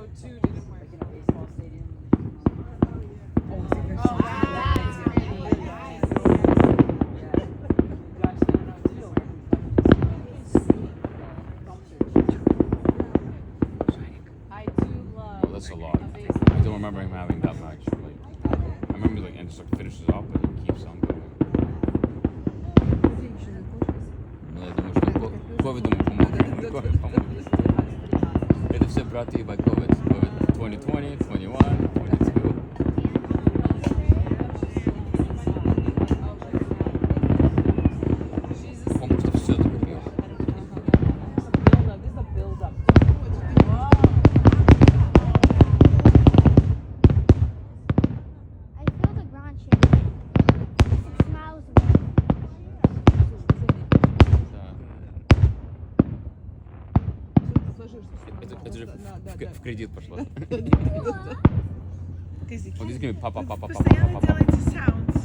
So 2 didn't work. Like in a baseball stadium. I do love. That's a lot. I don't remember him having that much. Like, I remember like and just like finishes up and he keeps on going. Ну, я думаю, что ковид ему помог. Это все брат ебать ковид. COVID 2020, 21, 22. Он просто все закупил. This is a build up. I feel the ground shake. 6 miles away. Это же в кредит пошло. Because you Он can't здесь говорит папа. постоянно делаете sounds.